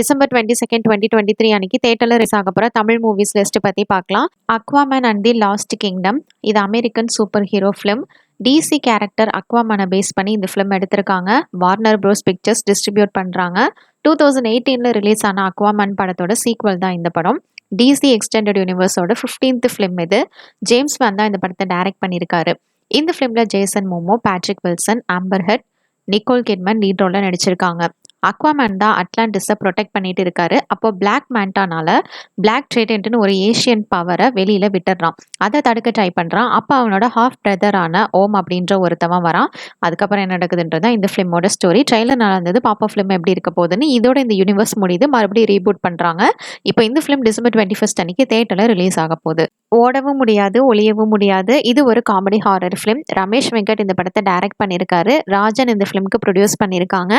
December 22nd 2023 அன்னைக்கு தியேட்டர்ல release ஆக போற தமிழ் மூவிஸ் லிஸ்ட் பத்தி பார்க்கலாம். Aquaman and the lost kingdom, இது American super hero film. DC character அக்வாமேனை பேஸ் பண்ணி இந்த ஃபிலிம் எடுத்திருக்காங்க. வார்னர் ப்ரோஸ் பிக்சர்ஸ் டிஸ்ட்ரிபியூட் பண்றாங்க. 2018ல ரிலீஸ் ஆன அக்வாமேன் படத்தோட சீக்வல் தான் இந்த படம். டிசி எக்ஸ்டெண்டட் யூனிவர்ஸோட 15th ஃபிலிம் இது. ஜேம்ஸ் வான் தான் இந்த படத்தை டைரக்ட் பண்ணியிருக்காரு. இந்த ஃபிலிம்ல Jason Momoa, Patrick Wilson, Amber Heard, Nicole Kidman lead ரோல்ல நடிச்சிருக்காங்க. அக்வாமேன் தான் அட்லாண்டிஸை ப்ரொடெக்ட் பண்ணிட்டு இருக்காரு. அப்போ பிளாக் மேண்டானால பிளாக் ட்ரைடன்ட்னு ஒரு ஏஷியன் பவரை வெளியில விட்டுறான். அதை தடுக்க ட்ரை பண்றான். அப்போ அவனோட ஹாஃப் பிரதரான ஓம் அப்படின்ற ஒருத்தவன் வரான். அதுக்கப்புறம் என்ன நடக்குதுன்றதான் இந்த ஃபிலிமோட ஸ்டோரி. ட்ரெய்லர் நல்லா இருந்தது. பாப்பா ஃபிலிம் எப்படி இருக்க போகுதுன்னு. இதோட இந்த யூனிவர்ஸ் முடியுது, மறுபடியும் ரீபூட் பண்றாங்க. இப்போ இந்த ஃபிலிம் டிசம்பர் 21st அன்னைக்கு தியேட்டர்ல ரிலீஸ் ஆக போகுது. ஓடவும் முடியாது, ஒளியவும் முடியாது. இது ஒரு comedy horror film. Ramesh Venkat இந்த படத்தை டைரக்ட் பண்ணியிருக்காரு. ராஜன் இந்த ஃபிலிம்க்கு ப்ரொடியூஸ் பண்ணியிருக்காங்க.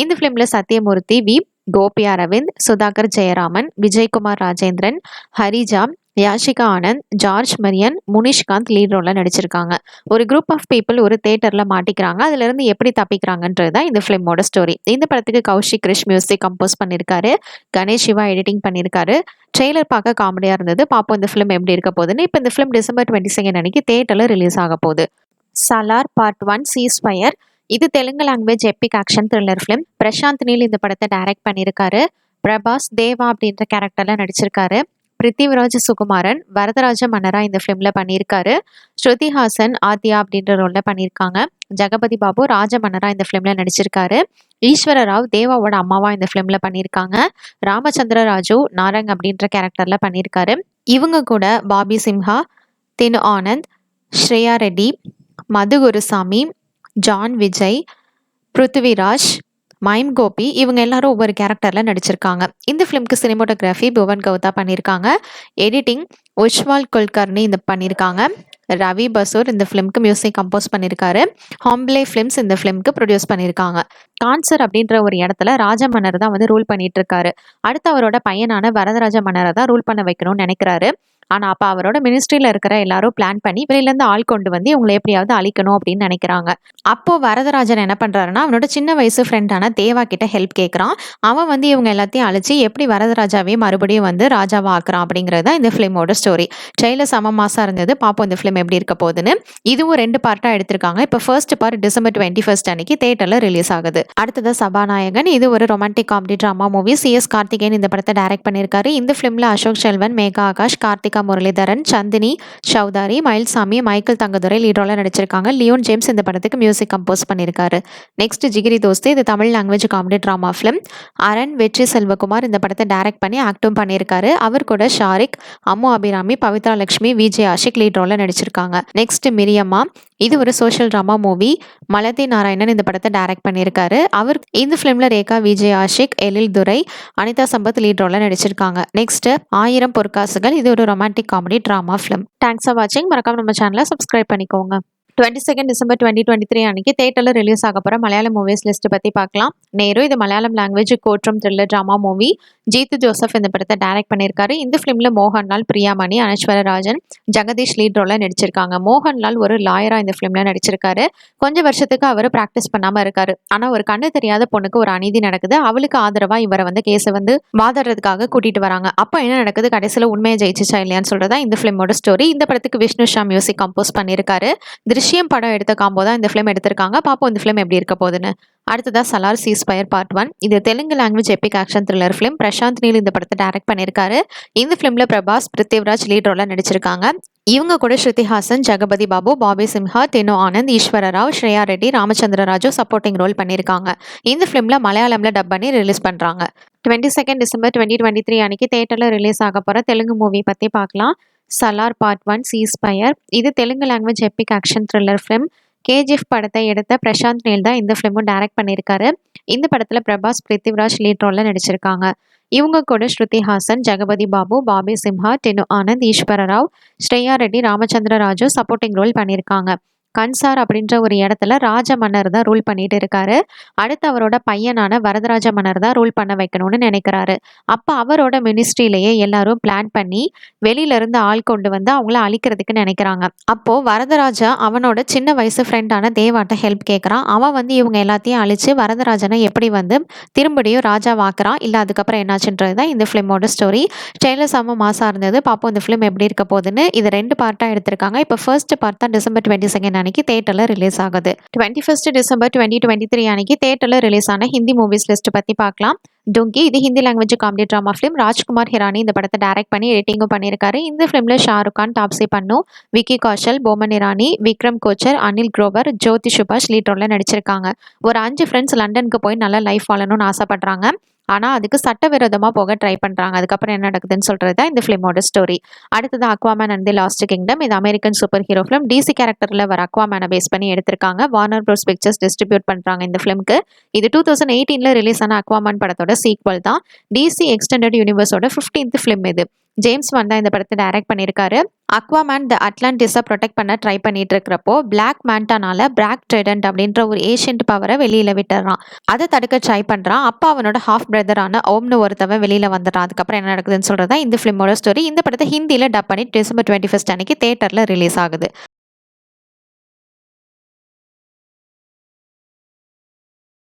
இந்த ஃபிலிம்ல Sathyamoorthy, V Gopi Aravind, Sudhakar Jayaraman, Vijayakumar Rajendran, Harija, Yashika Anand, George Maryan, Munishkanth lead ரோல்ல நடிச்சிருக்காங்க. ஒரு குரூப் ஆஃப் பீப்புள் ஒரு தேட்டர்ல மாட்டிக்கிறாங்க. அதுல இருந்து எப்படி தப்பிக்கிறாங்கன்றது தான் இந்த ஃபிலிமோட ஸ்டோரி. இந்த படத்துக்கு கௌஷிக் கிருஷ் மியூசிக் கம்போஸ் பண்ணியிருக்காரு. கணேஷ் சிவா எடிட்டிங் பண்ணியிருக்காரு. ட்ரெய்லர் பார்க்க காமெடியா இருந்தது. பாப்போம் இந்த ஃபிலிம் எப்படி இருக்க போகுதுன்னு. இப்போ இந்த ஃபிலிம் டிசம்பர் 22nd அன்னைக்கு தேட்டர்ல ரிலீஸ் ஆக போகுது. சலார் பார்ட் 1 சீஸ்ஃபயர், இது Telugu language epic action thriller film. Prashanth Neel இந்த படத்தை டைரக்ட் பண்ணியிருக்காரு. பிரபாஸ் தேவா அப்படின்ற கேரக்டர்ல நடிச்சிருக்காரு. பிருத்திவிராஜ் சுகுமாரன் வரதராஜ மன்னரா இந்த ஃபிலிம்ல பண்ணியிருக்காரு. ஸ்ருதி ஹாசன் ஆத்யா அப்படின்ற ரோல்ல பண்ணியிருக்காங்க. ஜெகபதி பாபு ராஜ மன்னரா இந்த ஃபிலிம்ல நடிச்சிருக்காரு. ஈஸ்வர ராவ் தேவாவோட அம்மாவா இந்த ஃபிலிம்ல பண்ணியிருக்காங்க. ராமச்சந்திர ராஜு நாரங் அப்படின்ற கேரக்டர்ல பண்ணியிருக்காரு. இவங்க கூட பாபி சிம்ஹா, தினு ஆனந்த், ஸ்ரேயா ரெட்டி, மது குருசாமி, ஜான் விஜய், பிருத்திவிராஜ், மைம் கோபி, இவங்க எல்லாரும் ஒவ்வொரு கேரக்டர்ல நடிச்சிருக்காங்க. இந்த ஃபிலிம்க்கு சினிமோட்டோகிராஃபி புவன் கௌதா பண்ணியிருக்காங்க. எடிட்டிங் உஷ்வால் குல்கர்னி இந்த பண்ணியிருக்காங்க. ரவி பசூர் இந்த ஃபிலிம்க்கு மியூசிக் கம்போஸ் பண்ணியிருக்காரு. ஹாம்ப்ளே ஃபிலிம்ஸ் இந்த ஃபிலிம்க்கு ப்ரொடியூஸ் பண்ணியிருக்காங்க. கான்சர் அப்படின்ற ஒரு இடத்துல ராஜ மன்னர் தான் வந்து ரூல் பண்ணிட்டு இருக்காரு. அடுத்து அவரோட பையனான வரதராஜ மன்னரை தான் ரூல் பண்ண வைக்கணும்னு நினைக்கிறாரு. ஆனால் அப்போ அவரோட மினிஸ்ட்ரியில் இருக்கிற எல்லாரும் பிளான் பண்ணி வெளியிலேருந்து ஆள் கொண்டு வந்து இவங்களை எப்படியாவது அழிக்கணும் அப்படின்னு நினைக்கிறாங்க. அப்போ வரதராஜன் என்ன பண்ணுறாருன்னா அவனோட சின்ன வயசு ஃப்ரெண்டான தேவா கிட்ட ஹெல்ப் கேட்குறான். அவன் வந்து இவங்க எல்லாத்தையும் அழிச்சு எப்படி வரதராஜாவே மறுபடியும் வந்து ராஜாவா ஆக்குறான் அப்படிங்கிறது தான் இந்த ஃபிலிமோட ஸ்டோரி. ட்ரெய்லர் செம மாசா இருந்தது. பார்ப்போம் இந்த ஃபிலிம் எப்படி இருக்க போகுதுன்னு. இதுவும் 2 பார்ட்டாக எடுத்திருக்காங்க. இப்போ ஃபர்ஸ்ட் பார்ட் டிசம்பர் 21st அன்னைக்கு தேட்டரில் ரிலீஸ் ஆகுது. அடுத்தது சபாநாயகன், இது ஒரு romantic comedy drama movie. CS Karthikeyan இந்த படத்தை டைரக்ட் பண்ணியிருக்காரு. இந்த ஃபிலிம்ல அசோக் செல்வன், மேகா ஆகாஷ், கார்த்திகா முரளிதரன், சந்தினி சௌதாரி, மயில்சாமி, மைக்கேல் தங்கதுரை லீட் ரோல்ல நடிச்சிருக்காங்க. லியோன் ஜேம்ஸ் இந்த படத்துக்கு மியூசிக் கம்போஸ் பண்ணியிருக்காரு. நெக்ஸ்ட் ஜிகிரி தோஸ்தே, இது Tamil language comedy drama film. அரண் வெற்றி செல்வகுமார் இந்த படத்தை டைரக்ட் பண்ணி ஆக்டும் பண்ணியிருக்காரு. அவர் கூட ஷாரிக், அம்மு அபிராமி, பவித்ரா லட்சுமி, விஜய் ஆஷிக் லீட் ரோல்ல நடிச்சிருக்காங்க. நெக்ஸ்ட் மிரியம்மா, இது ஒரு social drama movie. Malathi Narayanan இந்த படத்தை டைரக்ட் பண்ணியிருக்காரு. அவர் இந்த ஃபிலிம்ல ரேகா, விஜய் ஆஷிக், எழில் துரை, அனிதா சம்பத் லீட் ரோல்ல நடிச்சிருக்காங்க. நெக்ஸ்ட் 1000 பொற்காசுகள், இது ஒரு romantic comedy drama film. Thanks for வாட்சிங். மறக்காம நம்ம சேனலை சப்ஸ்கிரைப் பண்ணிக்கோங்க. 22nd டிசம்பர் 2023 அன்னைக்கு தேட்டர்ல ரிலீஸ் ஆக போற மலையாளம் மூவிஸ் லிஸ்ட் பத்தி பார்க்கலாம். நேரு, இது Malayalam language courtroom thriller drama movie. Jeethu Joseph இந்த படத்தை டைரக்ட் பண்ணியிருக்காரு. இந்த ஃபிலிம்ல மோகன்லால், பிரியாமணி, அனஸ்வர ராஜன், ஜெகதீஷ் லீட் ரோல்ல நடிச்சிருக்காங்க. மோகன்லால் ஒரு லாயரா இந்த ஃபிலிம்ல நடிச்சிருக்காரு. கொஞ்சம் வருஷத்துக்கு அவர் பிராக்டிஸ் பண்ணாம இருக்காரு. ஆனா ஒரு கண்ணு தெரியாத பொண்ணுக்கு ஒரு அநீதி நடக்குது. அவளுக்கு ஆதரவா இவரை வந்து கேஸை வந்து வாதாடுறதுக்காக கூட்டிட்டு வராங்க. அப்போ என்ன நடக்குது, கடைசியில உண்மையை ஜெயிச்சிச்சா இல்லையான்னு சொல்றதா இந்த ஃபிலிமோட ஸ்டோரி. இந்த படத்துக்கு விஷ்ணு ஷா மியூசிக் கம்போஸ் பண்ணியிருக்காரு. திருஷ்யம் படம் எடுத்த காம்போ தான் இந்த ஃபிலிம் எடுத்திருக்காங்க. பாப்போம் இந்த ஃபிலிம் எப்படி இருக்க போகுதுன்னு. அடுத்ததா சலார் சீஸ்ஃபயர் பார்ட் 1, இது Telugu language epic action thriller film. Prashanth Neel இந்த படத்தை டைரக்ட் பண்ணியிருக்காரு. இந்த ஃபிலிம்ல பிரபாஸ், பிருத்திவிராஜ் லீட் ரோல்ல நடிச்சிருக்காங்க. இவங்க கூட ஸ்ருதி ஹாசன், ஜெகபதி பாபு, பாபி சிம்ஹா, தினு ஆனந்த், ஈஸ்வர ராவ், ஸ்ரேயா ரெட்டி, ராமச்சந்திர ராஜு சப்போர்ட்டிங் ரோல் பண்ணியிருக்காங்க. இந்த ஃபிலிம்ல மலையாளம்ல டப் பண்ணி ரிலீஸ் பண்றாங்க. 22nd டிசம்பர் 2023 அன்னைக்கு தேட்டர்ல ரிலீஸ் ஆக போற தெலுங்கு மூவி பத்தி பார்க்கலாம். சலார் பார்ட் 1 சீஸ்ஃபயர், இது Telugu language epic action thriller film. KGF படத்தை எடுத்த பிரசாந்த் நீல் தான் இந்த ஃபிலிமும் டைரக்ட் பண்ணியிருக்காரு. இந்த படத்துல பிரபாஸ், பிருத்திவிராஜ் லீட் ரோல்ல நடிச்சிருக்காங்க. இவங்க கூட ஸ்ருதி ஹாசன், ஜெகபதி பாபு, பாபி சிம்ஹா, டினு ஆனந்த், ஈஸ்வர ராவ், ஸ்ரேயா ரெட்டி, ராமச்சந்திர ராஜு சப்போர்ட்டிங் ரோல் பண்ணியிருக்காங்க. கன்சார் அப்படின்ற ஒரு இடத்துல ராஜ மன்னர் தான் ரூல் பண்ணிட்டு இருக்காரு. அடுத்து அவரோட பையனான வரதராஜ மன்னர் தான் ரூல் பண்ண வைக்கணும்னு நினைக்கிறாரு. அப்ப அவரோட மினிஸ்ட்ரியிலேயே எல்லாரும் பிளான் பண்ணி வெளியில இருந்து ஆள் கொண்டு வந்து அவங்கள அழிக்கிறதுக்கு நினைக்கிறாங்க. அப்போ வரதராஜா அவனோட சின்ன வயசு ஃப்ரெண்டான தேவாட்ட ஹெல்ப் கேட்குறான். அவன் வந்து இவங்க எல்லாத்தையும் அழிச்சு வரதராஜனை எப்படி வந்து திரும்படியும் ராஜாவாக்குறான். இல்லை அதுக்கப்புறம் என்னாச்சுன்றது தான் இந்த ஃபிலிமோட ஸ்டோரி. ட்ரெய்லர் செம்ம மாசா இருந்தது. பார்ப்போம் இந்த ஃபிலிம் எப்படி இருக்க போகுதுன்னு. இது 2 பார்ட்டாக எடுத்திருக்காங்க. இப்போ ஃபர்ஸ்ட் பார்ட் தான் டிசம்பர் 22 அன்னைக்கு தேட்டரில் ரிலீஸ் ஆகுது. 21 டிசம்பர் 2023 அன்னைக்கு தேட்டரில் ரிலீஸ் ஆன ஹிந்தி மூவிஸ் லிஸ்ட் பற்றி பார்க்கலாம். டுங்கி இது Hindi language comedy drama film. Rajkumar Hirani இந்த படத்தை டைரக்ட் பண்ணி எடிட்டிங்கும் பண்ணியிருக்காரு. இந்த ஃபிலிமில் ஷாருக் கான், தாப்சி பன்னு, விக்கி கௌஷல், போமன் இரானி, விக்ரம் கோச்சர், அனில் குரோவர், ஜோதி சுபாஷ் லீட் ரோலில் நடிச்சிருக்காங்க. ஒரு 5 ஃப்ரெண்ட்ஸ் லண்டனுக்கு போய் நல்லா லைஃப் வாழணும்னு ஆசைப்படுறாங்க. ஆனால் அதுக்கு சட்டவிரோதமாக போக ட்ரை பண்ணுறாங்க. அதுக்கப்புறம் என்ன நடக்குதுன்னு சொல்கிறது தான் இந்த ஃபிலிமோட ஸ்டோரி. அடுத்தது Aquaman and the lost kingdom. இது American super hero film. DC கேரக்டரில் வர அக்வாமேனை பேஸ் பண்ணி எடுத்திருக்காங்க. வார்னர் ப்ரோஸ் பிக்சர்ஸ் டிஸ்ட்ரிபியூட் பண்ணுறாங்க இந்த ஃபிலிம்க்கு. இது 2018 ரிலீஸ் ஆன அக்வாமேன் படத்தோட சீக்வல் தான். டிசி எக்ஸ்டெண்டட் யூனிவர்ஸோட 15th ஃபிலிம் இது. ஜேம்ஸ் வான் தான் இந்த படத்தை டைரக்ட் பண்ணியிருக்காரு. அக்வாமேன் த அட்லாண்டிஸை ப்ரொடெக்ட் பண்ண ட்ரை பண்ணிட்டு இருக்கிறப்போ பிளாக் மேண்டானால பிளாக் ட்ரைடன்ட் அப்படின்ற ஒரு ஏஷியன்ட் பவரை வெளியில விட்டுறான். அதை தடுக்க ட்ரை பண்றான். அப்பா அவனோட ஹாஃப் பிரதரான ஓம்னு ஒருத்தவன் வெளியில வந்துடுறான். அதுக்கப்புறம் என்ன நடக்குதுன்னு சொல்றதா இந்த ஃபிலிமோட ஸ்டோரி. இந்த படத்தை ஹிந்தியில டப் பண்ணி டிசம்பர் 21 அன்னைக்கு தேட்டர்ல ரிலீஸ் ஆகுது.